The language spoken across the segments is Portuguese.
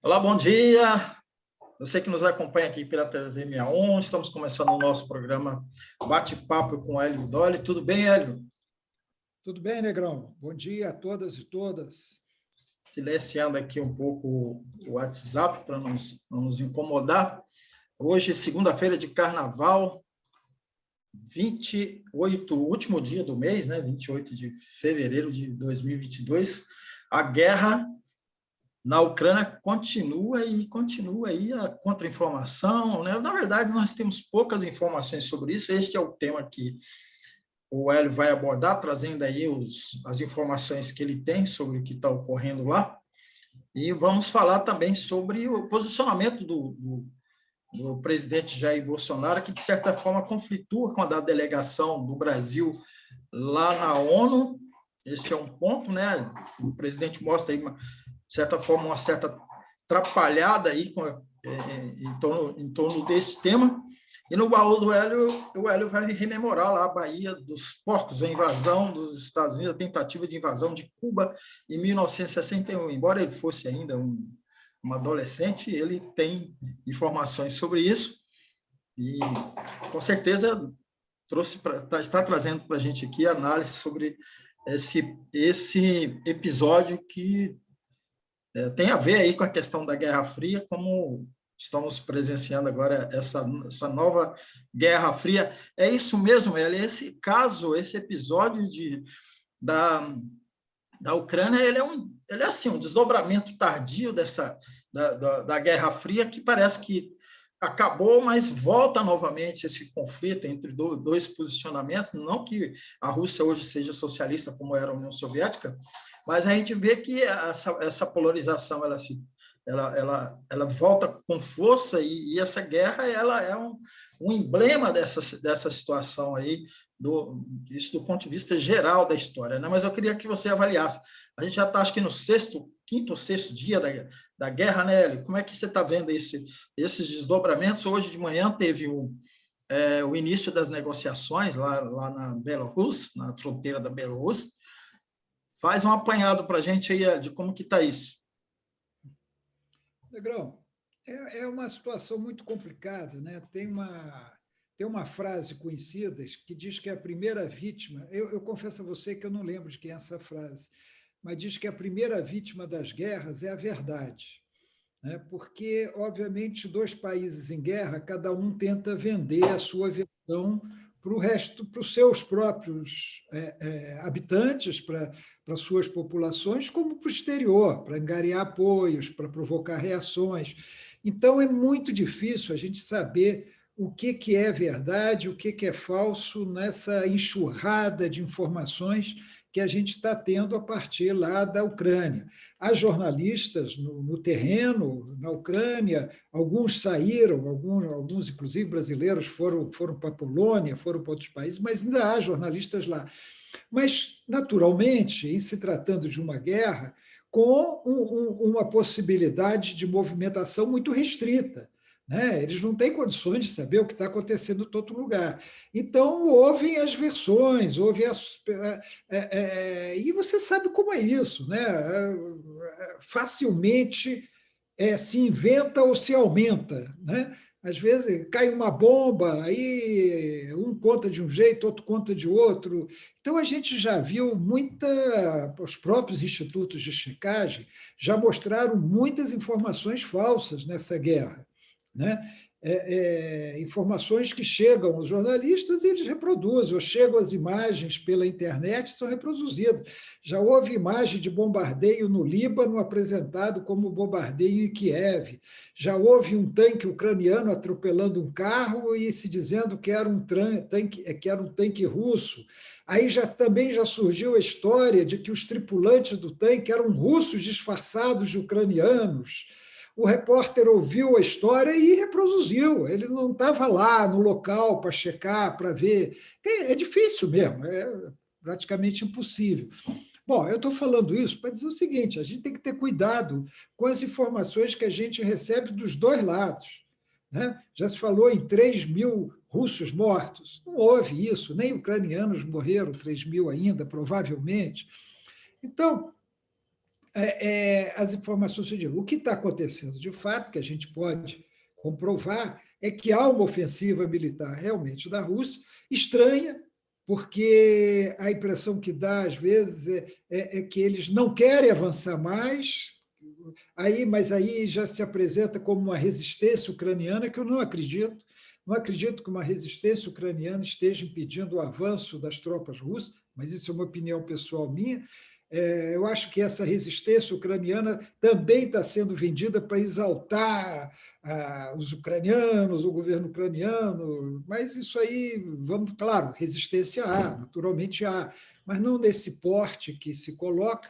Olá, bom dia. Você que nos acompanha aqui pela TV 61, estamos começando o nosso programa Bate-Papo com Hélio Dolly. Tudo bem, Hélio? Tudo bem, Negrão? Bom dia a todas e todas. Silenciando aqui um pouco o WhatsApp para não nos incomodar. Hoje, segunda-feira de carnaval, 28, último dia do mês, né? 28 de fevereiro de 2022. A guerra na Ucrânia continua aí a contra-informação, né? Na verdade, nós temos poucas informações sobre isso. Este é o tema que o Hélio vai abordar, trazendo aí as informações que ele tem sobre o que está ocorrendo lá. E vamos falar também sobre o posicionamento do presidente Jair Bolsonaro, que, de certa forma, conflitua com a da delegação do Brasil lá na ONU. Este é um ponto, né? O presidente mostra aí, de certa forma, uma certa atrapalhada aí em torno desse tema. E no baú do Hélio, o Hélio vai rememorar lá a Baía dos Porcos, a invasão dos Estados Unidos, a tentativa de invasão de Cuba em 1961. Embora ele fosse ainda um adolescente, ele tem informações sobre isso e, com certeza, está trazendo para a gente aqui análise sobre esse episódio que tem a ver aí com a questão da Guerra Fria, como estamos presenciando agora essa nova Guerra Fria. É isso mesmo, esse caso, esse episódio da Ucrânia, ele é assim, um desdobramento tardio da Guerra Fria, que parece que acabou, mas volta novamente esse conflito entre dois posicionamentos, não que a Rússia hoje seja socialista como era a União Soviética, mas a gente vê que essa polarização ela volta com força e essa guerra ela é um emblema dessa situação aí, isso do ponto de vista geral da história, né? Mas eu queria que você avaliasse. A gente já está, acho que no quinto ou sexto dia da guerra, né, Eli? Como é que você está vendo esses desdobramentos? Hoje de manhã teve o início das negociações lá na Belarus, na fronteira da Belarus. Faz um apanhado para a gente aí de como que está isso. Negrão, é uma situação muito complicada, né? Tem uma frase conhecida que diz que a primeira vítima, eu confesso a você que eu não lembro de quem é essa frase, mas diz que a primeira vítima das guerras é a verdade, né? Porque, obviamente, dois países em guerra, cada um tenta vender a sua versão para o resto, para os seus próprios habitantes, para suas populações, como para o exterior, para angariar apoios, para provocar reações. Então, é muito difícil a gente saber o que é verdade, o que é falso nessa enxurrada de informações que a gente está tendo a partir lá da Ucrânia. Há jornalistas no terreno, na Ucrânia, alguns saíram, alguns inclusive brasileiros, foram para a Polônia, foram para outros países, mas ainda há jornalistas lá. Mas, naturalmente, em se tratando de uma guerra, com uma possibilidade de movimentação muito restrita, né? Eles não têm condições de saber o que está acontecendo em todo lugar. Então, ouvem as versões, e você sabe como é isso, né? Facilmente se inventa ou se aumenta, né? Às vezes cai uma bomba, aí um conta de um jeito, outro conta de outro. Então, a gente já viu os próprios institutos de checagem já mostraram muitas informações falsas nessa guerra, né? Informações que chegam aos jornalistas e eles reproduzem, ou chegam as imagens pela internet e são reproduzidas. Já houve imagem de bombardeio no Líbano apresentado como bombardeio em Kiev. Já houve um tanque ucraniano atropelando um carro e se dizendo que era um tanque russo. Aí também já surgiu a história de que os tripulantes do tanque eram russos disfarçados de ucranianos. O repórter ouviu a história e reproduziu. Ele não estava lá no local para checar, para ver. É difícil mesmo, é praticamente impossível. Bom, eu estou falando isso para dizer o seguinte: a gente tem que ter cuidado com as informações que a gente recebe dos dois lados, né? Já se falou em 3 mil russos mortos. Não houve isso, nem ucranianos morreram, 3 mil ainda, provavelmente. Então, as informações se dizem. O que está acontecendo, de fato, que a gente pode comprovar, é que há uma ofensiva militar realmente da Rússia, estranha, porque a impressão que dá, às vezes, é que eles não querem avançar mais, mas aí já se apresenta como uma resistência ucraniana, que eu não acredito. Não acredito que uma resistência ucraniana esteja impedindo o avanço das tropas russas, mas isso é uma opinião pessoal minha. Eu acho que essa resistência ucraniana também está sendo vendida para exaltar os ucranianos, o governo ucraniano, mas isso aí, vamos, claro, resistência há, naturalmente há, mas não desse porte que se coloca.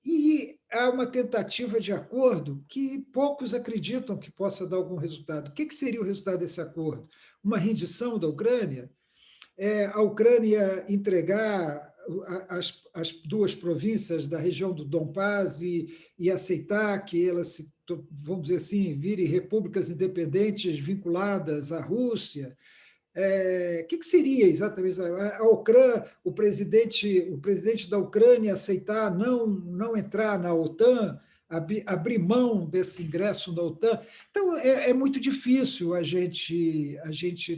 E há uma tentativa de acordo que poucos acreditam que possa dar algum resultado. O que seria o resultado desse acordo? Uma rendição da Ucrânia? A Ucrânia entregar as duas províncias da região do Donbás e aceitar que elas, vamos dizer assim, virem repúblicas independentes vinculadas à Rússia? O que seria exatamente a Ucrânia, o presidente da Ucrânia aceitar não entrar na OTAN, abrir mão desse ingresso na OTAN? Então, é muito difícil a gente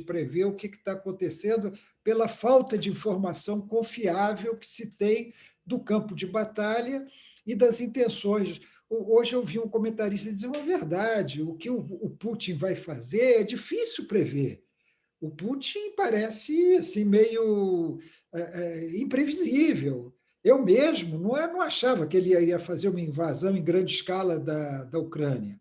prever o que está acontecendo pela falta de informação confiável que se tem do campo de batalha e das intenções. Hoje eu vi um comentarista dizer uma verdade: o que o Putin vai fazer é difícil prever. O Putin parece assim, meio imprevisível. Eu mesmo não achava que ele ia fazer uma invasão em grande escala da Ucrânia,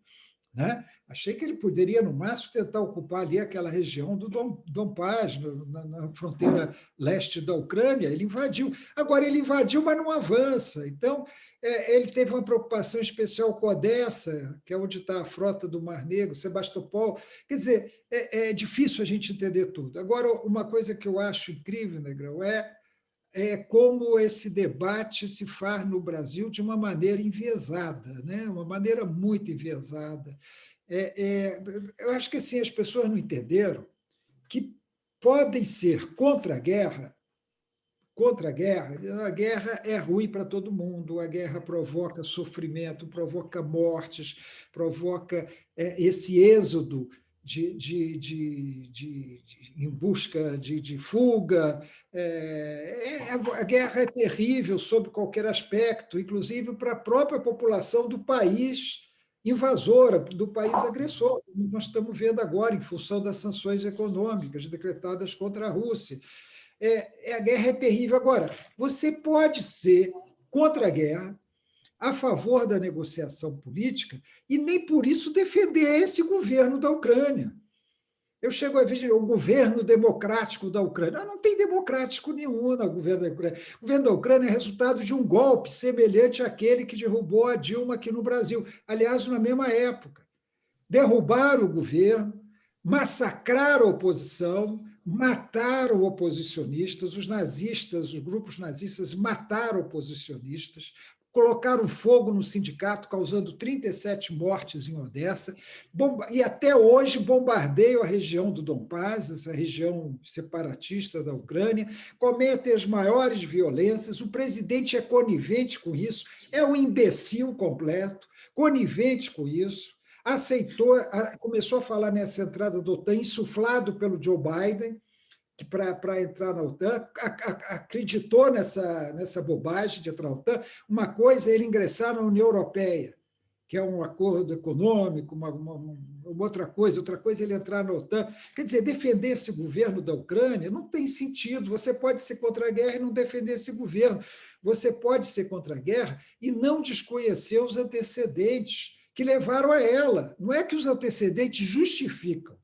né? Achei que ele poderia, no máximo, tentar ocupar ali aquela região do Donbás, na fronteira leste da Ucrânia. Ele invadiu. Agora, ele invadiu, mas não avança. Então, ele teve uma preocupação especial com Odessa, que é onde está a frota do Mar Negro, Sebastopol. Quer dizer, é difícil a gente entender tudo. Agora, uma coisa que eu acho incrível, Negrão, é como esse debate se faz no Brasil de uma maneira enviesada, né? Uma maneira muito enviesada. Eu acho que assim, as pessoas não entenderam que podem ser contra a guerra é ruim para todo mundo, a guerra provoca sofrimento, provoca mortes, provoca esse êxodo em busca de fuga. A guerra é terrível sob qualquer aspecto, inclusive para a própria população do país invasora, do país agressor, como nós estamos vendo agora, em função das sanções econômicas decretadas contra a Rússia. A guerra é terrível. Agora, você pode ser contra a guerra, a favor da negociação política, e nem por isso defender esse governo da Ucrânia. Eu chego a ver o governo democrático da Ucrânia. Não tem democrático nenhum no governo da Ucrânia. O governo da Ucrânia é resultado de um golpe semelhante àquele que derrubou a Dilma aqui no Brasil. Aliás, na mesma época. Derrubaram o governo, massacraram a oposição, mataram oposicionistas, os nazistas, os grupos nazistas mataram oposicionistas, colocaram fogo no sindicato, causando 37 mortes em Odessa, e até hoje bombardeiam a região do Donbás, essa região separatista da Ucrânia, cometem as maiores violências, o presidente é conivente com isso, é um imbecil completo, conivente com isso, aceitou, começou a falar nessa entrada da OTAN, insuflado pelo Joe Biden, que para entrar na OTAN, acreditou nessa bobagem de entrar na OTAN. Uma coisa é ele ingressar na União Europeia, que é um acordo econômico, uma outra coisa é ele entrar na OTAN. Quer dizer, defender esse governo da Ucrânia não tem sentido. Você pode ser contra a guerra e não defender esse governo. Você pode ser contra a guerra e não desconhecer os antecedentes que levaram a ela. Não é que os antecedentes justificam,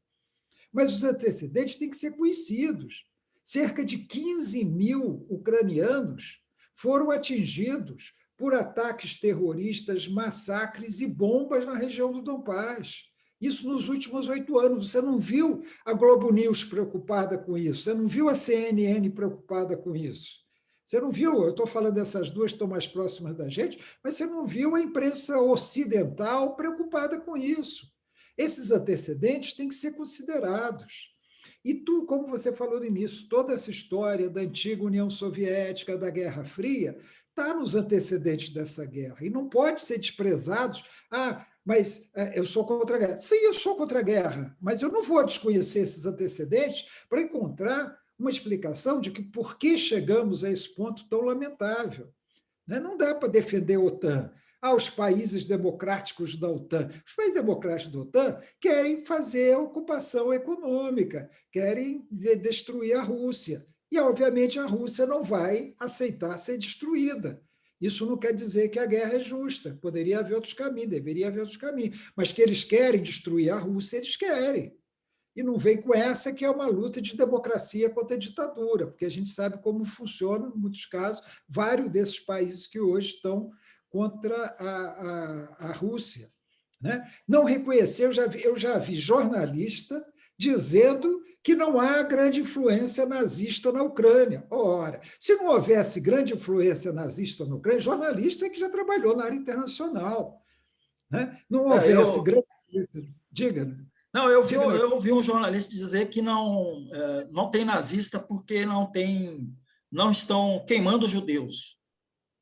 mas os antecedentes têm que ser conhecidos. Cerca de 15 mil ucranianos foram atingidos por ataques terroristas, massacres e bombas na região do Donbás. Isso nos últimos 8 anos. Você não viu a Globo News preocupada com isso, você não viu a CNN preocupada com isso. Você não viu, eu estou falando dessas duas que estão mais próximas da gente, mas você não viu a imprensa ocidental preocupada com isso. Esses antecedentes têm que ser considerados. E tu, como você falou no início, toda essa história da antiga União Soviética, da Guerra Fria, está nos antecedentes dessa guerra e não pode ser desprezado. Ah, mas eu sou contra a guerra. Sim, eu sou contra a guerra, mas eu não vou desconhecer esses antecedentes para encontrar uma explicação de que por que chegamos a esse ponto tão lamentável. Não dá para defender a OTAN. Os países democráticos da OTAN. Os países democráticos da OTAN querem fazer a ocupação econômica, querem destruir a Rússia. E, obviamente, a Rússia não vai aceitar ser destruída. Isso não quer dizer que a guerra é justa. Poderia haver outros caminhos, deveria haver outros caminhos. Mas que eles querem destruir a Rússia, eles querem. E não vem com essa que é uma luta de democracia contra a ditadura, porque a gente sabe como funciona, em muitos casos, vários desses países que hoje estão contra a Rússia. Né? Não reconhecer, eu já vi jornalista dizendo que não há grande influência nazista na Ucrânia. Ora, se não houvesse grande influência nazista na Ucrânia, jornalista é que já trabalhou na área internacional. Né? Não houvesse grande... Diga, né? Não, eu ouvi um jornalista dizer que não tem nazista porque não estão queimando judeus.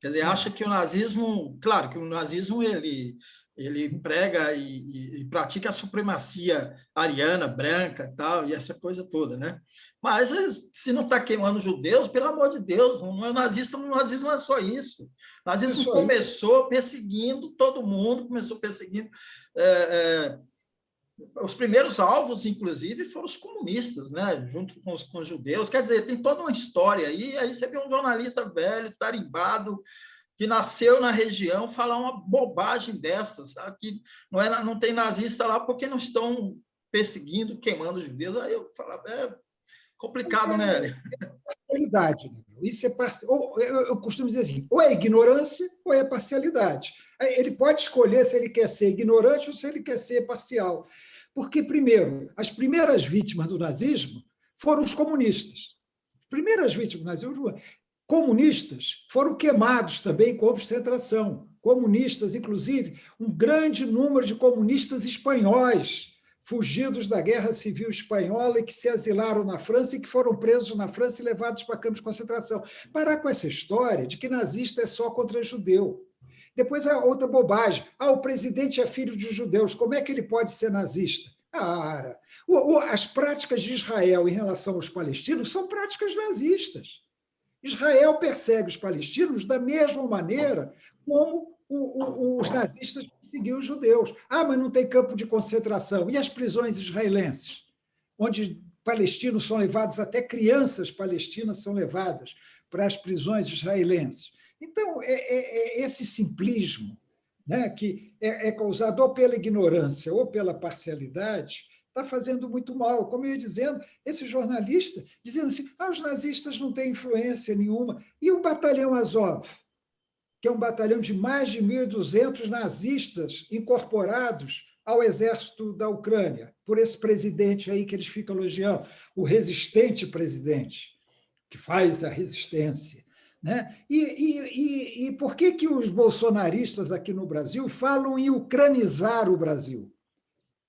Quer dizer, acha que o nazismo, claro que o nazismo ele prega e pratica a supremacia ariana, branca, tal, e essa coisa toda, né? Mas se não está queimando judeus, pelo amor de Deus, não é nazista, o nazismo não é só isso. O nazismo começou perseguindo todo mundo, começou perseguindo... os primeiros alvos, inclusive, foram os comunistas, né? Junto com os judeus. Quer dizer, tem toda uma história aí. Aí você vê um jornalista velho, tarimbado, que nasceu na região, falar uma bobagem dessas, sabe? Que não tem nazista lá porque não estão perseguindo, queimando os judeus. Aí eu falava, é complicado, né? Parcialidade. Isso é eu costumo dizer assim, ou é ignorância ou é parcialidade. Ele pode escolher se ele quer ser ignorante ou se ele quer ser parcial. Porque, primeiro, as primeiras vítimas do nazismo foram os comunistas. As primeiras vítimas do nazismo, comunistas, foram queimados também em campos de concentração. Comunistas, inclusive, um grande número de comunistas espanhóis, fugidos da Guerra Civil Espanhola e que se asilaram na França e que foram presos na França e levados para campos de concentração. Parar com essa história de que nazista é só contra judeu. Depois, outra bobagem. O presidente é filho de judeus. Como é que ele pode ser nazista? As práticas de Israel em relação aos palestinos são práticas nazistas. Israel persegue os palestinos da mesma maneira como os nazistas perseguiam os judeus. Mas não tem campo de concentração. E as prisões israelenses? Onde palestinos são levados, até crianças palestinas são levadas para as prisões israelenses. Então, esse simplismo, né, que é causado ou pela ignorância ou pela parcialidade, está fazendo muito mal. Como eu ia dizendo, esse jornalista dizendo assim, os nazistas não têm influência nenhuma. E o Batalhão Azov, que é um batalhão de mais de 1.200 nazistas incorporados ao exército da Ucrânia, por esse presidente aí que eles ficam elogiando, o resistente presidente, que faz a resistência. Né? E por que os bolsonaristas aqui no Brasil falam em ucranizar o Brasil?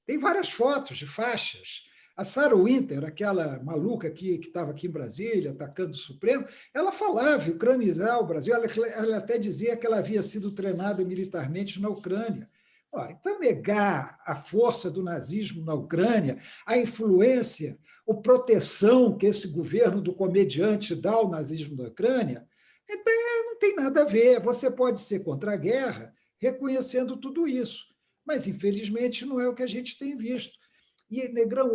Tem várias fotos de faixas. A Sarah Winter, aquela maluca que estava aqui em Brasília, atacando o Supremo, ela falava em ucranizar o Brasil, ela até dizia que ela havia sido treinada militarmente na Ucrânia. Ora, então, negar a força do nazismo na Ucrânia, a influência, a proteção que esse governo do comediante dá ao nazismo da Ucrânia, não tem nada a ver. Você pode ser contra a guerra reconhecendo tudo isso, mas, infelizmente, não é o que a gente tem visto. E, Negrão,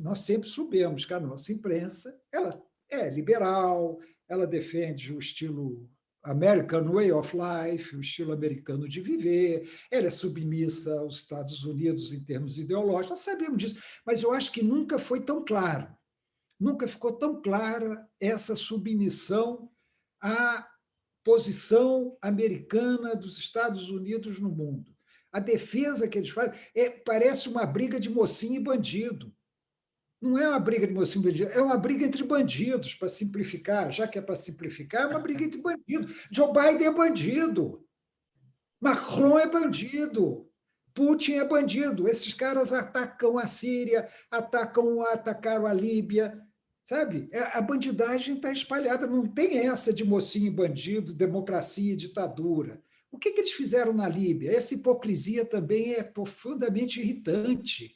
nós sempre soubemos que a nossa imprensa ela é liberal, ela defende o estilo American Way of Life, o estilo americano de viver, ela é submissa aos Estados Unidos em termos ideológicos, nós sabemos disso, mas eu acho que nunca foi tão claro, nunca ficou tão clara essa submissão à posição americana dos Estados Unidos no mundo. A defesa que eles fazem parece uma briga de mocinho e bandido. Não é uma briga de mocinho e bandido, é uma briga entre bandidos, para simplificar. Já que é para simplificar, é uma briga entre bandidos. Joe Biden é bandido. Macron é bandido. Putin é bandido. Esses caras atacam a Síria, atacaram a Líbia, sabe? A bandidagem está espalhada, não tem essa de mocinho e bandido, democracia e ditadura. O que eles fizeram na Líbia? Essa hipocrisia também é profundamente irritante,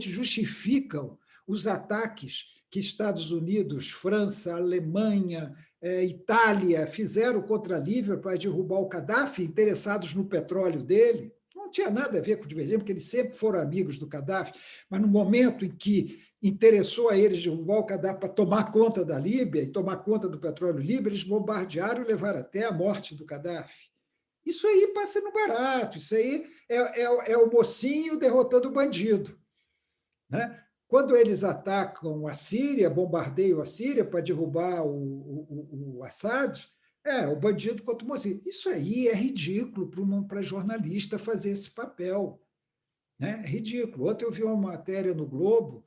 justificam os ataques que Estados Unidos, França, Alemanha, Itália fizeram contra a Líbia para derrubar o Gaddafi, interessados no petróleo dele. Não tinha nada a ver com o divergente, porque eles sempre foram amigos do Gaddafi, mas no momento em que interessou a eles derrubar o Gaddafi para tomar conta da Líbia e tomar conta do petróleo líbio, eles bombardearam e levaram até a morte do Gaddafi. Isso aí passa no barato, isso aí é o mocinho derrotando o bandido. Né? Quando eles atacam a Síria, bombardeiam a Síria para derrubar o Assad, o bandido contra o mocinho. Isso aí é ridículo para jornalista fazer esse papel. Né? É ridículo. Ontem eu vi uma matéria no Globo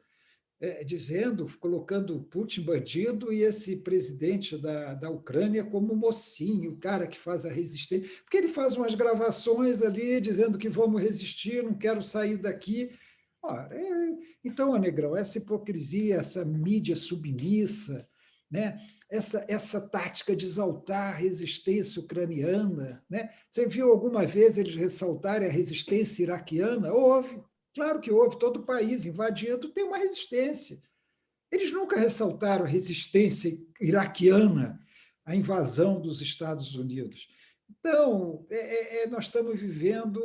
dizendo, colocando Putin bandido e esse presidente da Ucrânia como mocinho, o cara que faz a resistência, porque ele faz umas gravações ali dizendo que vamos resistir, não quero sair daqui. Ora, então, Negrão, essa hipocrisia, essa mídia submissa, né? essa tática de exaltar a resistência ucraniana. Né? Você viu alguma vez eles ressaltarem a resistência iraquiana? Houve. Claro que houve, todo país invadido tem uma resistência. Eles nunca ressaltaram a resistência iraquiana à invasão dos Estados Unidos. Então, nós estamos vivendo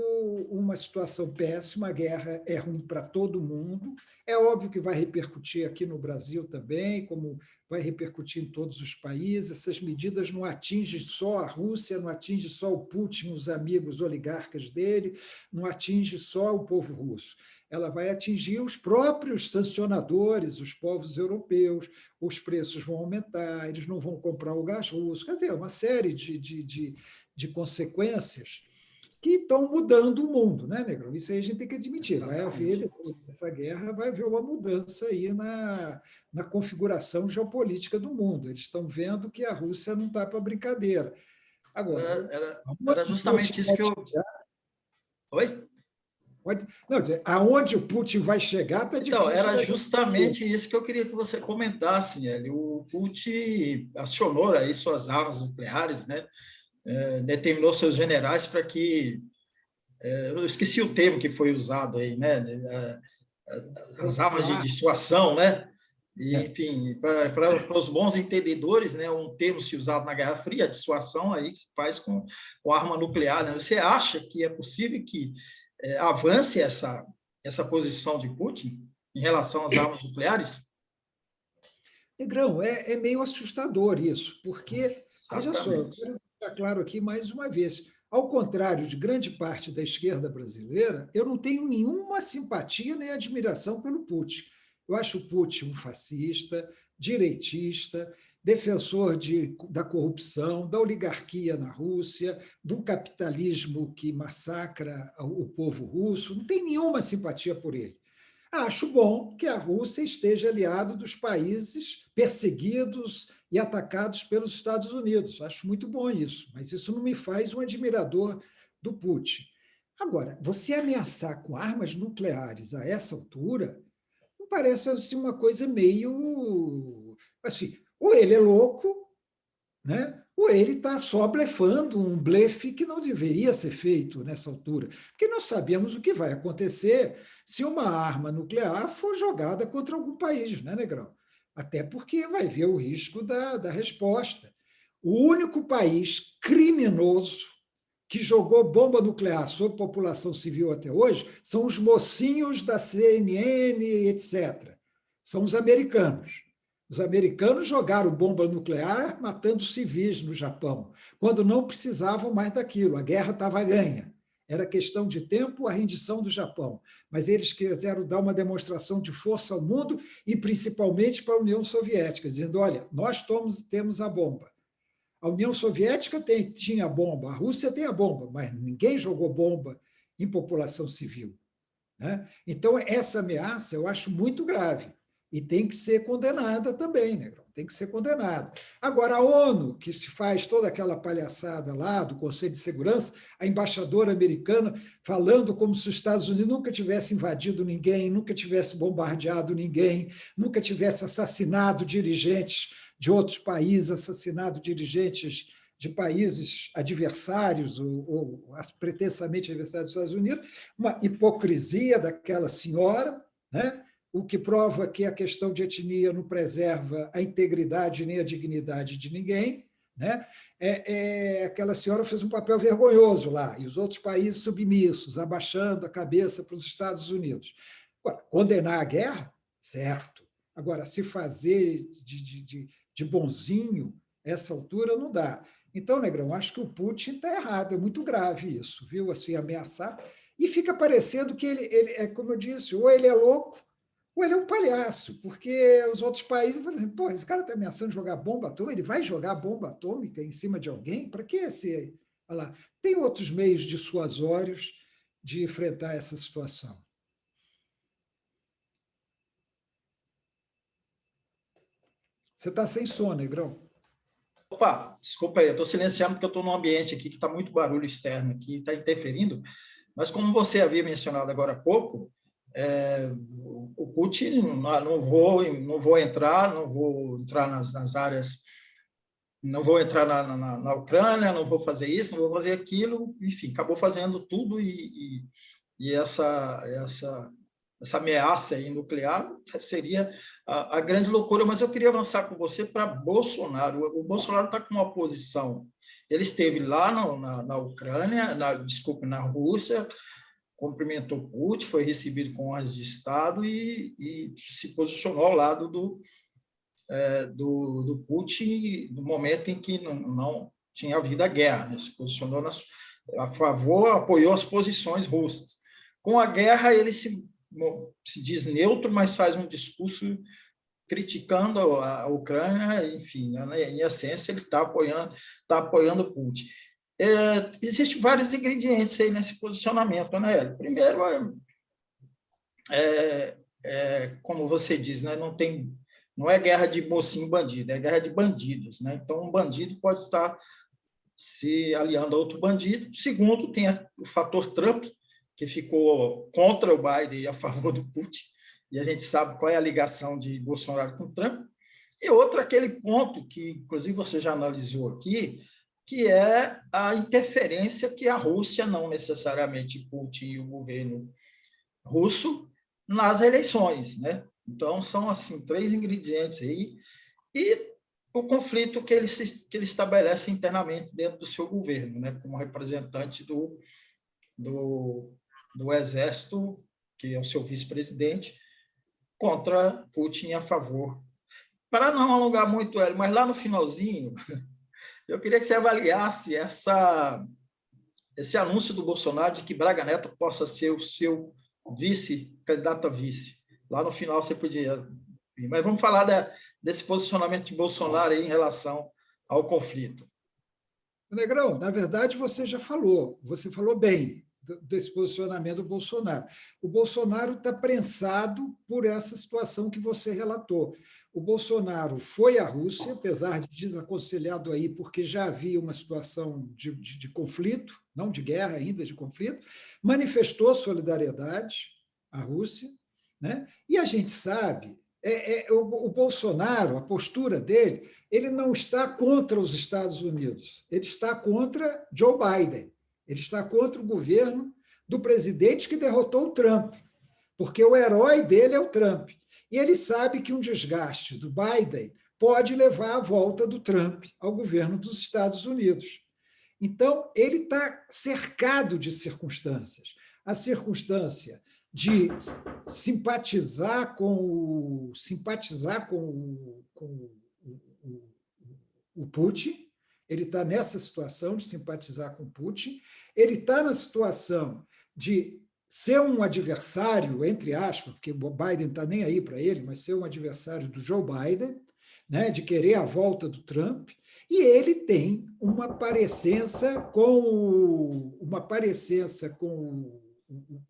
uma situação péssima, a guerra é ruim para todo mundo, é óbvio que vai repercutir aqui no Brasil também, como vai repercutir em todos os países, essas medidas não atingem só a Rússia, não atingem só o Putin, os amigos oligarcas dele, não atingem só o povo russo, ela vai atingir os próprios sancionadores, os povos europeus, os preços vão aumentar, eles não vão comprar o gás russo, quer dizer, uma série de consequências que estão mudando o mundo, né, Negrão? Isso aí a gente tem que admitir. Exatamente. Vai haver, depois dessa guerra, vai haver uma mudança aí na configuração geopolítica do mundo. Eles estão vendo que a Rússia não está para brincadeira. Agora, era justamente isso que eu... Oi? Não, aonde o Putin vai chegar está difícil. Então, era justamente isso que eu queria que você comentasse, Nelly. O Putin acionou aí suas armas nucleares, né? Determinou seus generais para que... eu esqueci o termo que foi usado aí, né? As armas de dissuasão, né? E, enfim, para os bons entendedores, né, um termo se usado na Guerra Fria, a dissuasão aí que se faz com arma nuclear. Né? Você acha que é possível que avance essa posição de Putin em relação às armas nucleares? Negrão, é meio assustador isso, porque, veja só, eu quero deixar claro aqui mais uma vez, ao contrário de grande parte da esquerda brasileira, eu não tenho nenhuma simpatia nem admiração pelo Putin. Eu acho o Putin um fascista, direitista, defensor da corrupção, da oligarquia na Rússia, do capitalismo que massacra o povo russo. Não tenho nenhuma simpatia por ele. Acho bom que a Rússia esteja aliado dos países perseguidos e atacados pelos Estados Unidos. Acho muito bom isso, mas isso não me faz um admirador do Putin. Agora, você ameaçar com armas nucleares a essa altura, me parece assim, uma coisa meio... Assim, ou ele é louco, né? Ou ele está só blefando, um blefe que não deveria ser feito nessa altura. Porque nós sabemos o que vai acontecer se uma arma nuclear for jogada contra algum país, né, Negrão? Até porque vai ver o risco da resposta. O único país criminoso que jogou bomba nuclear sobre população civil até hoje são os mocinhos da CNN, etc. São os americanos. Os americanos jogaram bomba nuclear matando civis no Japão, quando não precisavam mais daquilo, a guerra estava ganha. Era questão de tempo a rendição do Japão. Mas eles quiseram dar uma demonstração de força ao mundo e principalmente para a União Soviética, dizendo, olha, nós temos a bomba. A União Soviética tinha a bomba, a Rússia tem a bomba, mas ninguém jogou bomba em população civil. Né? Então, essa ameaça eu acho muito grave. E tem que ser condenada também, Negrão. tem que ser condenado. Agora, a ONU, que se faz toda aquela palhaçada lá do Conselho de Segurança, a embaixadora americana falando como se os Estados Unidos nunca tivesse invadido ninguém, nunca tivesse bombardeado ninguém, nunca tivesse assassinado dirigentes de outros países, assassinado dirigentes de países adversários ou pretensamente adversários dos Estados Unidos, uma hipocrisia daquela senhora, né? O que prova que a questão de etnia não preserva a integridade nem a dignidade de ninguém, né? Aquela senhora fez um papel vergonhoso lá, e os outros países submissos, abaixando a cabeça para os Estados Unidos. Agora, condenar a guerra, certo. Agora, se fazer de bonzinho, essa altura não dá. Então, Negrão, acho que o Putin está errado, é muito grave isso, viu? Assim, ameaçar. E fica parecendo que ele é, como eu disse, ou ele é louco, ou ele é um palhaço, porque os outros países falam assim, pô, esse cara está ameaçando jogar bomba atômica, ele vai jogar bomba atômica em cima de alguém? Para que esse? Olha lá. Tem outros meios dissuasórios de enfrentar essa situação. Você está sem som, Negrão? Opa, desculpa aí, eu estou silenciando porque eu estou num ambiente aqui que está muito barulho externo aqui, está interferindo, mas como você havia mencionado agora há pouco, o Putin, não vou entrar nas áreas, não vou entrar na Ucrânia, não vou fazer isso, não vou fazer aquilo, enfim, acabou fazendo tudo e essa ameaça aí nuclear seria a grande loucura, mas eu queria avançar com você para Bolsonaro. O Bolsonaro está com uma posição, ele esteve lá na Ucrânia, desculpe, na Rússia, cumprimentou Putin, foi recebido com honras de Estado e se posicionou ao lado do Putin no momento em que não tinha havido a guerra, né? Se posicionou a favor, apoiou as posições russas. Com a guerra, ele se diz neutro, mas faz um discurso criticando a Ucrânia, enfim, né? Em essência, ele está apoiando Putin. Existem vários ingredientes aí nesse posicionamento, né, Hélio? Primeiro, como você diz, né, não é guerra de mocinho bandido, é guerra de bandidos, né? Então, um bandido pode estar se aliando a outro bandido. Segundo, tem o fator Trump, que ficou contra o Biden e a favor do Putin, e a gente sabe qual é a ligação de Bolsonaro com Trump. E outro, aquele ponto que, inclusive, você já analisou aqui, que é a interferência que a Rússia, não necessariamente Putin e o governo russo, nas eleições, né? Então, são assim 3 ingredientes aí, e o conflito que ele estabelece internamente dentro do seu governo, né? Como representante do Exército, que é o seu vice-presidente, contra Putin a favor. Para não alongar muito, Hélio, mas lá no finalzinho, eu queria que você avaliasse esse anúncio do Bolsonaro de que Braga Neto possa ser o seu candidato a vice. Lá no final você podia... Mas vamos falar desse posicionamento de Bolsonaro aí em relação ao conflito. Negrão, na verdade, você falou bem desse posicionamento do Bolsonaro. O Bolsonaro está prensado por essa situação que você relatou. O Bolsonaro foi à Rússia, apesar de desaconselhado aí, porque já havia uma situação de conflito, não de guerra ainda, de conflito, manifestou solidariedade à Rússia, né? E a gente sabe, o Bolsonaro, a postura dele, ele não está contra os Estados Unidos, ele está contra Joe Biden. Ele está contra o governo do presidente que derrotou o Trump, porque o herói dele é o Trump. E ele sabe que um desgaste do Biden pode levar à volta do Trump ao governo dos Estados Unidos. Então, ele está cercado de circunstâncias. A circunstância de simpatizar com o Putin. Ele está nessa situação de simpatizar com Putin, ele está na situação de ser um adversário, entre aspas, porque o Biden não está nem aí para ele, mas ser um adversário do Joe Biden, né, de querer a volta do Trump, e ele tem uma parecença com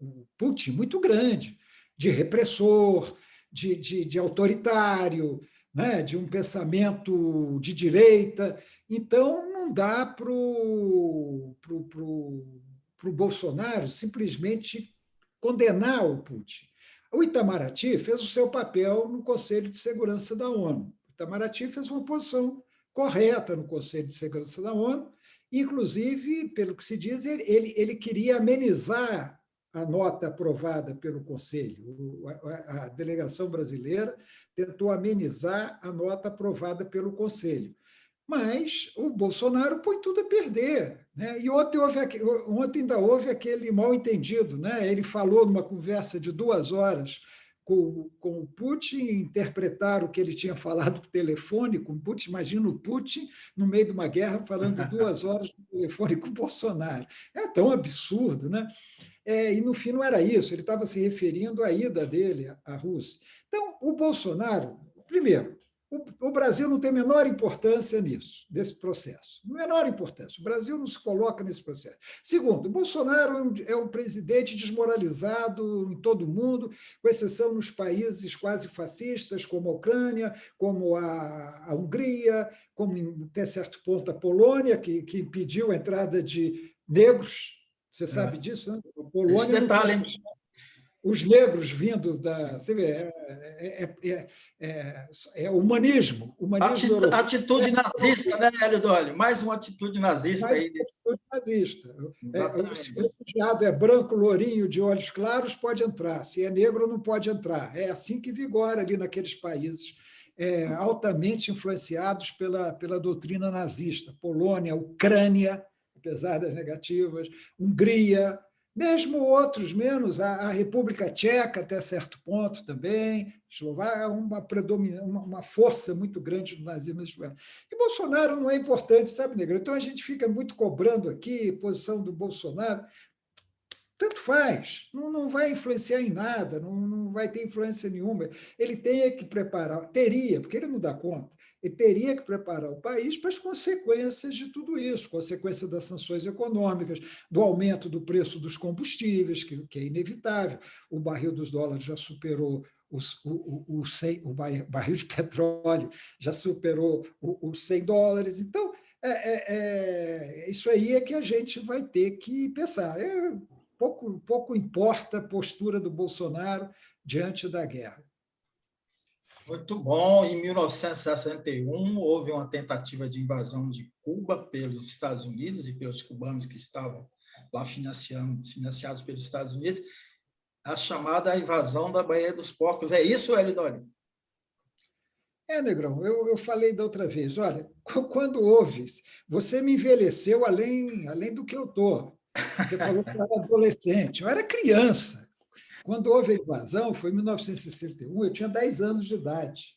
o Putin muito grande, de repressor, de autoritário, né, de um pensamento de direita. Então, não dá para o Bolsonaro simplesmente condenar o Putin. O Itamaraty fez o seu papel no Conselho de Segurança da ONU. O Itamaraty fez uma posição correta no Conselho de Segurança da ONU, inclusive, pelo que se diz, ele queria amenizar a nota aprovada pelo Conselho. A delegação brasileira tentou amenizar a nota aprovada pelo Conselho. Mas o Bolsonaro põe tudo a perder. Né? E ontem ainda houve aquele mal-entendido. Né? Ele falou numa conversa de 2 horas com o Putin, interpretar o que ele tinha falado por telefone com o Putin. Imagina o Putin, no meio de uma guerra, falando 2 horas por telefone com o Bolsonaro. É tão absurdo. Né? E, no fim, não era isso. Ele estava se referindo à ida dele à Rússia. Então, o Bolsonaro, primeiro, o Brasil não tem a menor importância nisso, nesse processo. Menor importância. O Brasil não se coloca nesse processo. Segundo, o Bolsonaro é um presidente desmoralizado em todo o mundo, com exceção nos países quase fascistas, como a Ucrânia, como a Hungria, como, até certo ponto, a Polônia, que impediu a entrada de negros. Você sabe disso, né? A Polônia. Esse detalhe, hein? Os negros vindos da. Você vê, humanismo. Atitude nazista, né, Hélio Dolly? Mais uma atitude nazista aí. Atitude nazista. Se o refugiado é branco, lourinho, de olhos claros, pode entrar. Se é negro, não pode entrar. É assim que vigora ali naqueles países altamente influenciados pela doutrina nazista. Polônia, Ucrânia, apesar das negativas, Hungria. Mesmo outros menos, a República Tcheca, até certo ponto também, uma força muito grande do nazismo. E Bolsonaro não é importante, sabe, Negro? Então a gente fica muito cobrando aqui a posição do Bolsonaro. Tanto faz, não vai influenciar em nada, não vai ter influência nenhuma. Ele teria, porque ele não dá conta, ele teria que preparar o país para as consequências de tudo isso, consequência das sanções econômicas, do aumento do preço dos combustíveis, que é inevitável. O barril dos dólares já superou o barril de petróleo já superou os $100. Então, isso aí é que a gente vai ter que pensar. Pouco importa a postura do Bolsonaro diante da guerra. Muito bom. Em 1961, houve uma tentativa de invasão de Cuba pelos Estados Unidos e pelos cubanos que estavam lá financiados pelos Estados Unidos, a chamada invasão da Baía dos Porcos. É isso, Hélio Dolly? Negrão, eu falei da outra vez. Olha, quando houve, você me envelheceu além do que eu estou. Você falou que eu era adolescente, eu era criança. Quando houve a invasão, foi em 1961, eu tinha 10 anos de idade.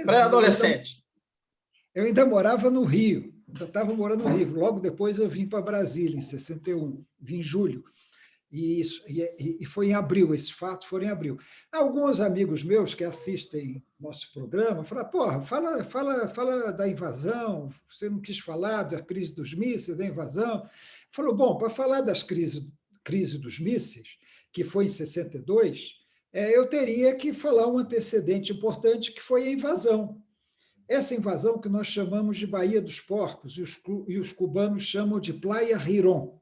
Pré-adolescente. Eu ainda morava no Rio, eu estava morando no Rio. Logo depois eu vim para Brasília, em 61, vim em julho. E foi em abril, esses fatos foram em abril. Alguns amigos meus que assistem nosso programa falaram: porra, fala da invasão, você não quis falar da crise dos mísseis, da invasão. Falou: bom, para falar das crise dos mísseis, que foi em 62, eu teria que falar um antecedente importante, que foi a invasão. Essa invasão que nós chamamos de Baía dos Porcos, e os cubanos chamam de Playa Girón.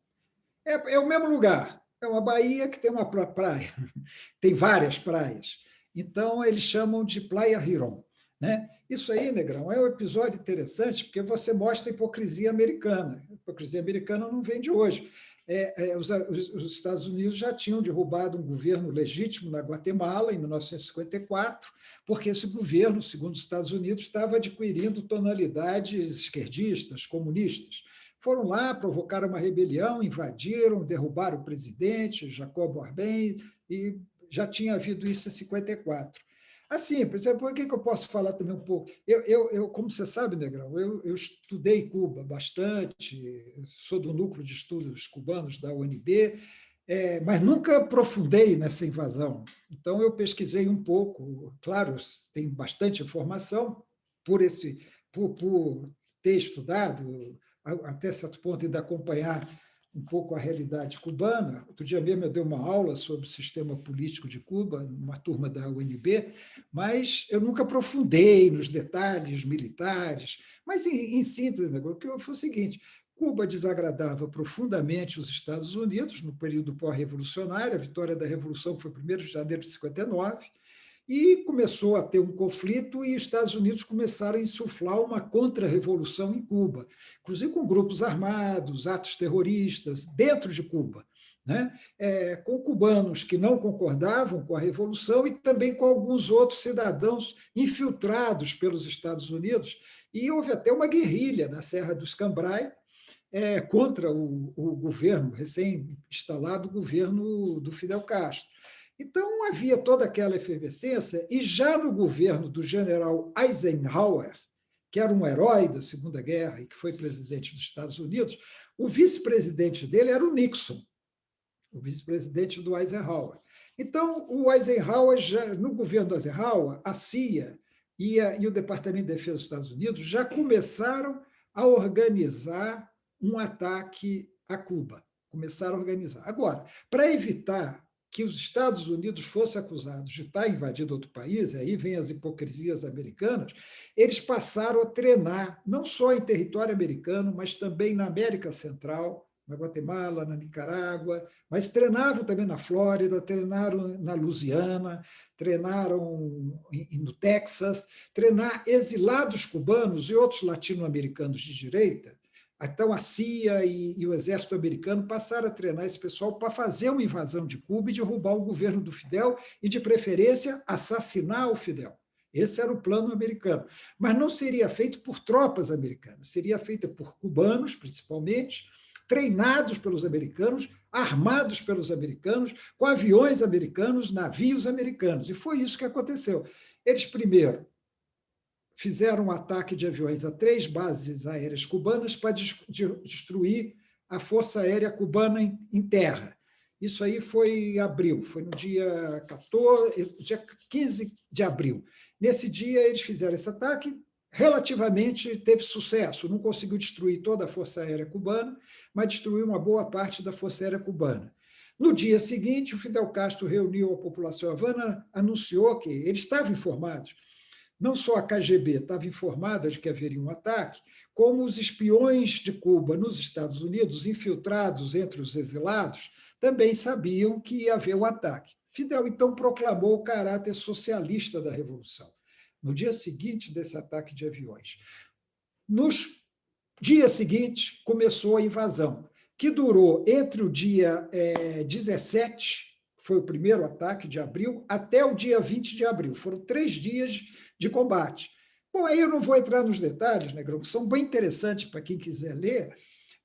É o mesmo lugar. É uma baía que tem uma praia, tem várias praias. Então, eles chamam de Playa Girón. Né? Isso aí, Negrão, é um episódio interessante, porque você mostra a hipocrisia americana. A hipocrisia americana não vem de hoje. Os Estados Unidos já tinham derrubado um governo legítimo na Guatemala, em 1954, porque esse governo, segundo os Estados Unidos, estava adquirindo tonalidades esquerdistas, comunistas. Foram lá, provocaram uma rebelião, invadiram, derrubaram o presidente, Jacob Arbenz, e já tinha havido isso em 54. Assim, por exemplo, por que eu posso falar também um pouco? Como você sabe, Negrão, eu estudei Cuba bastante, sou do núcleo de estudos cubanos da UNB, mas nunca aprofundei nessa invasão. Então, eu pesquisei um pouco, claro, tem bastante informação por ter estudado, até certo ponto, ainda acompanhar um pouco a realidade cubana. Outro dia mesmo eu dei uma aula sobre o sistema político de Cuba, numa turma da UNB, mas eu nunca aprofundei nos detalhes militares. Mas, em síntese, o que foi o seguinte: Cuba desagradava profundamente os Estados Unidos no período pós-revolucionário. A vitória da Revolução foi 1º de janeiro de 59, e começou a ter um conflito, e os Estados Unidos começaram a insuflar uma contra-revolução em Cuba, inclusive com grupos armados, atos terroristas dentro de Cuba, né? Com cubanos que não concordavam com a Revolução e também com alguns outros cidadãos infiltrados pelos Estados Unidos, e houve até uma guerrilha na Serra do Escambray contra o governo, recém-instalado governo do Fidel Castro. Então, havia toda aquela efervescência, e já no governo do general Eisenhower, que era um herói da Segunda Guerra e que foi presidente dos Estados Unidos, o vice-presidente dele era o Nixon, o vice-presidente do Eisenhower. Então, o Eisenhower, no governo do Eisenhower, a CIA e o Departamento de Defesa dos Estados Unidos já começaram a organizar um ataque a Cuba. Começaram a organizar. Agora, para evitar que os Estados Unidos fossem acusados de estar invadindo outro país, e aí vem as hipocrisias americanas, eles passaram a treinar, não só em território americano, mas também na América Central, na Guatemala, na Nicarágua, mas treinavam também na Flórida, treinaram na Louisiana, treinaram no Texas, treinar exilados cubanos e outros latino-americanos de direita. Então, a CIA e o exército americano passaram a treinar esse pessoal para fazer uma invasão de Cuba e derrubar o governo do Fidel e, de preferência, assassinar o Fidel. Esse era o plano americano. Mas não seria feito por tropas americanas, seria feito por cubanos, principalmente, treinados pelos americanos, armados pelos americanos, com aviões americanos, navios americanos. E foi isso que aconteceu. Eles, primeiro, fizeram um ataque de aviões a 3 bases aéreas cubanas para destruir a Força Aérea Cubana em terra. Isso aí foi em abril, foi no dia 15 de abril. Nesse dia, eles fizeram esse ataque, relativamente teve sucesso, não conseguiu destruir toda a Força Aérea Cubana, mas destruiu uma boa parte da Força Aérea Cubana. No dia seguinte, o Fidel Castro reuniu a população havana, anunciou que eles estavam informados. Não só a KGB estava informada de que haveria um ataque, como os espiões de Cuba nos Estados Unidos, infiltrados entre os exilados, também sabiam que ia haver um ataque. Fidel, então, proclamou o caráter socialista da Revolução, no dia seguinte desse ataque de aviões. Nos dias seguintes, começou a invasão, que durou entre o dia 17, foi o primeiro ataque de abril, até o dia 20 de abril. Foram 3 dias de combate. Bom, aí eu não vou entrar nos detalhes, Negrão, que são bem interessantes para quem quiser ler,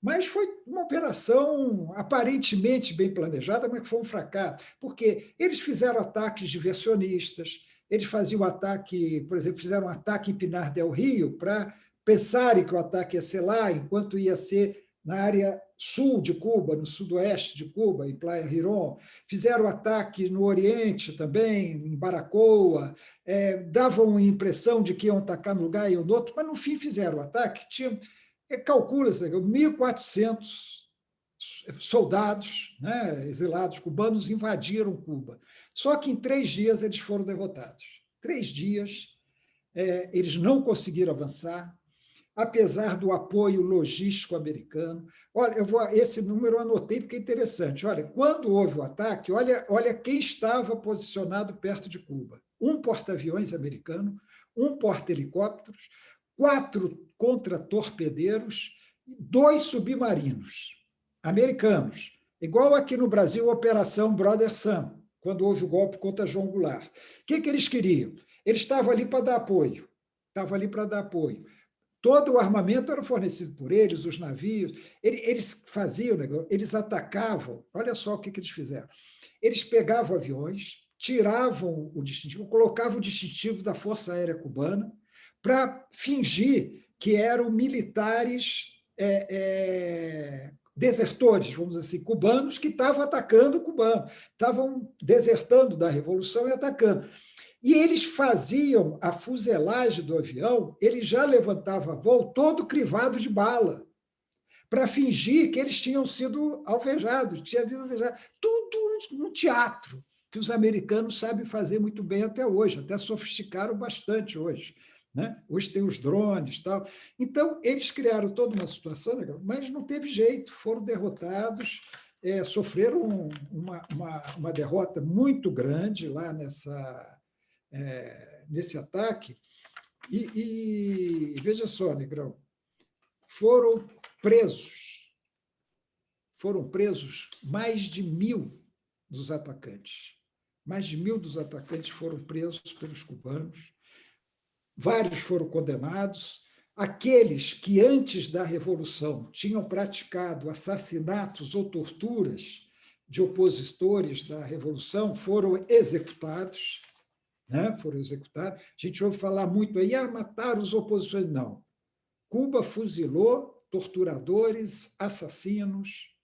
mas foi uma operação aparentemente bem planejada, mas que foi um fracasso, porque eles fizeram ataques diversionistas, eles faziam ataque, por exemplo, fizeram um ataque em Pinar del Rio para pensarem que o ataque ia ser lá, enquanto ia ser na área sul de Cuba, no sudoeste de Cuba, em Playa Girón. Fizeram ataque no Oriente também, em Baracoa, davam a impressão de que iam atacar num lugar e no outro, mas no fim fizeram o ataque. Calcula-se, 1.400 soldados, né, exilados cubanos invadiram Cuba. Só que em 3 dias eles foram derrotados. 3 dias, eles não conseguiram avançar, apesar do apoio logístico americano. Olha, esse número eu anotei porque é interessante. Olha, quando houve o ataque, olha quem estava posicionado perto de Cuba. Um porta-aviões americano, um porta-helicópteros, 4 contra-torpedeiros e 2 submarinos americanos. Igual aqui no Brasil, a Operação Brother Sam, quando houve o golpe contra João Goulart. O que eles queriam? Eles estavam ali para dar apoio. Todo o armamento era fornecido por eles, os navios. Eles faziam, eles atacavam. Olha só o que eles fizeram. Eles pegavam aviões, tiravam o distintivo, colocavam o distintivo da Força Aérea Cubana para fingir que eram militares desertores, vamos dizer assim, cubanos que estavam atacando cubanos, estavam desertando da Revolução e atacando. E eles faziam a fuselagem do avião, ele já levantava voo todo crivado de bala, para fingir que eles tinham sido alvejados, tinha havido alvejado. Tudo um teatro que os americanos sabem fazer muito bem até hoje, até sofisticaram bastante hoje. Né? Hoje tem os drones e tal. Então, eles criaram toda uma situação, mas não teve jeito, foram derrotados, sofreram uma derrota muito grande lá nesse ataque. E veja só, Negrão, foram presos mais de 1.000 dos atacantes. Mais de 1.000 dos atacantes foram presos pelos cubanos. Vários foram condenados. Aqueles que, antes da Revolução, tinham praticado assassinatos ou torturas de opositores da Revolução foram executados. Né? Foram executados. A gente ouve falar muito aí, mataram os opositores. Não. Cuba fuzilou torturadores, assassinos,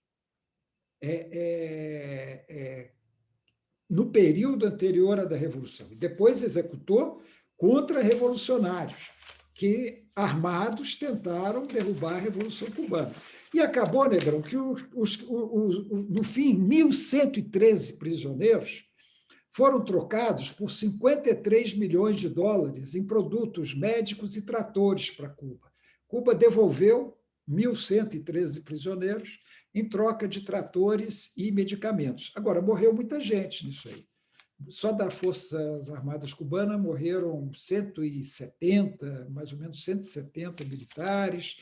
no período anterior à da Revolução. E depois executou contra-revolucionários, que, armados, tentaram derrubar a Revolução Cubana. E acabou, Negrão, que, no fim, 1.113 prisioneiros foram trocados por 53 milhões de dólares em produtos médicos e tratores para Cuba. Cuba devolveu 1.113 prisioneiros em troca de tratores e medicamentos. Agora, morreu muita gente nisso aí. Só das Forças Armadas Cubanas morreram 170, mais ou menos 170 militares.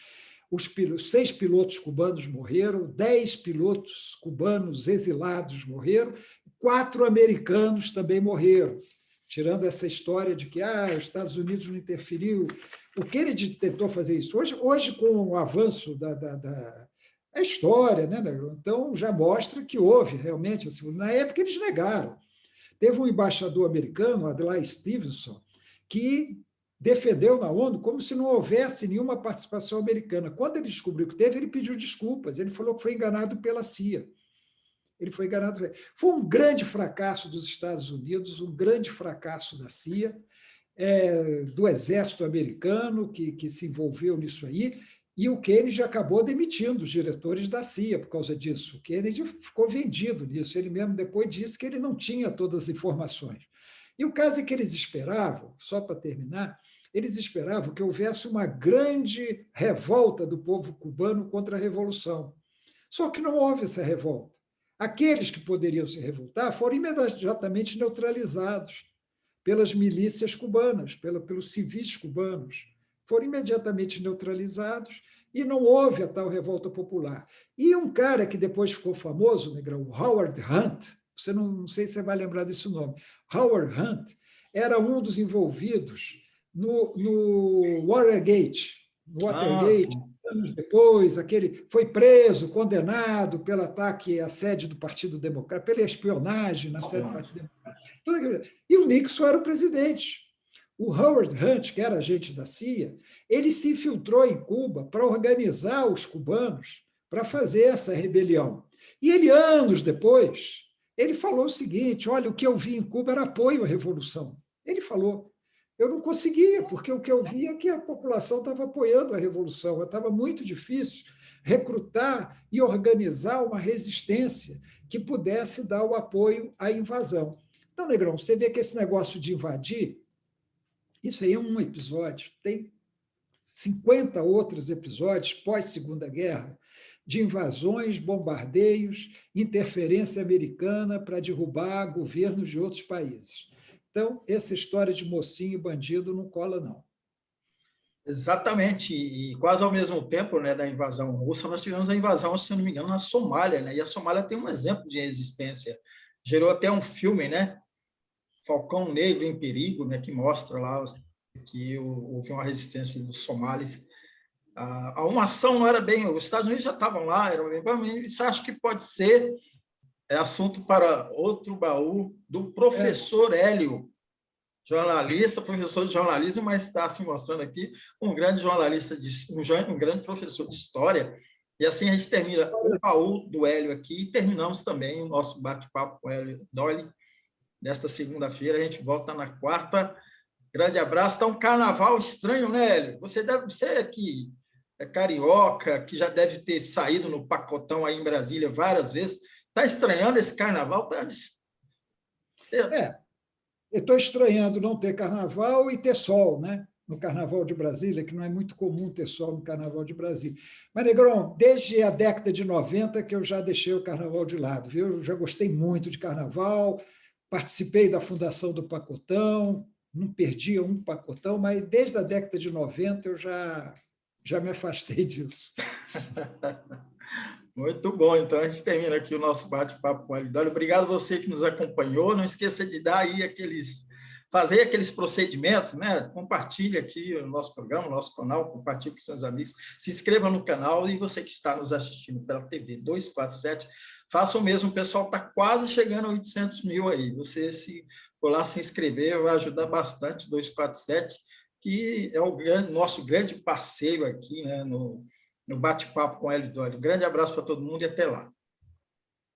Os 6 pilotos cubanos morreram, 10 pilotos cubanos exilados morreram, 4 americanos também morreram, tirando essa história de que os Estados Unidos não interferiu. O Kennedy tentou fazer isso. Hoje com o avanço da história, né? Então já mostra que houve realmente. Assim, na época eles negaram. Teve um embaixador americano, Adlai Stevenson, que defendeu na ONU como se não houvesse nenhuma participação americana. Quando ele descobriu que teve, ele pediu desculpas. Ele falou que foi enganado pela CIA. Ele foi enganado. Foi um grande fracasso dos Estados Unidos, um grande fracasso da CIA, do exército americano que se envolveu nisso aí, e o Kennedy acabou demitindo os diretores da CIA por causa disso. O Kennedy ficou vendido nisso. Ele mesmo depois disse que ele não tinha todas as informações. E o caso é que eles esperavam, só para terminar, eles esperavam que houvesse uma grande revolta do povo cubano contra a Revolução. Só que não houve essa revolta. Aqueles que poderiam se revoltar foram imediatamente neutralizados pelas milícias cubanas, pelos civis cubanos. Foram imediatamente neutralizados e não houve a tal revolta popular. E um cara que depois ficou famoso, Negrão, Howard Hunt, você não sei se você vai lembrar desse nome, Howard Hunt era um dos envolvidos no Watergate. Anos depois, foi preso, condenado pelo ataque à sede do Partido Democrata, pela espionagem na sede do Partido Democrata. E o Nixon era o presidente. O Howard Hunt, que era agente da CIA, ele se infiltrou em Cuba para organizar os cubanos para fazer essa rebelião. E ele, anos depois, ele falou o seguinte: olha, o que eu vi em Cuba era apoio à revolução. Ele falou, eu não conseguia, porque o que eu via é que a população estava apoiando a revolução. Estava muito difícil recrutar e organizar uma resistência que pudesse dar o apoio à invasão. Então, Negrão, você vê que esse negócio de invadir, isso aí é um episódio, tem 50 outros episódios pós-Segunda Guerra, de invasões, bombardeios, interferência americana para derrubar governos de outros países. Então, essa história de mocinho e bandido não cola, não. Exatamente, e quase ao mesmo tempo, né, da invasão russa, nós tivemos a invasão, se não me engano, na Somália, né? E a Somália tem um exemplo de resistência. Gerou até um filme, né? Falcão Negro em Perigo, né, que mostra lá que houve uma resistência dos somalis. Uma ação não era bem... Os Estados Unidos já estavam lá, isso acho que pode ser assunto para outro baú do professor Hélio, jornalista, professor de jornalismo, mas está se mostrando aqui um grande jornalista, um grande professor de história. E assim a gente termina o baú do Hélio aqui e terminamos também o nosso bate-papo com o Hélio Dolly. Nesta segunda-feira, a gente volta na quarta. Grande abraço. Está um carnaval estranho, né, Hélio? Você deve ser aqui carioca, que já deve ter saído no pacotão aí em Brasília várias vezes, está estranhando esse carnaval? Eu estou estranhando não ter carnaval e ter sol, né? No Carnaval de Brasília, que não é muito comum ter sol no Carnaval de Brasília. Mas, Negrão, desde a década de 90 que eu já deixei o Carnaval de lado, viu? Eu já gostei muito de Carnaval, participei da fundação do Pacotão, não perdia um Pacotão, mas desde a década de 90 eu já me afastei disso. Muito bom. Então, a gente termina aqui o nosso bate-papo com o Elidório. Obrigado a você que nos acompanhou. Não esqueça de dar aí fazer aqueles procedimentos, né? Compartilhe aqui o nosso programa, o nosso canal, compartilhe com seus amigos, se inscreva no canal e você que está nos assistindo pela TV 247, faça o mesmo. O pessoal está quase chegando a 800 mil aí. Você, se for lá se inscrever, vai ajudar bastante 247, que é o nosso grande parceiro aqui, né? No bate-papo com o Elidório. Um grande abraço para todo mundo e até lá.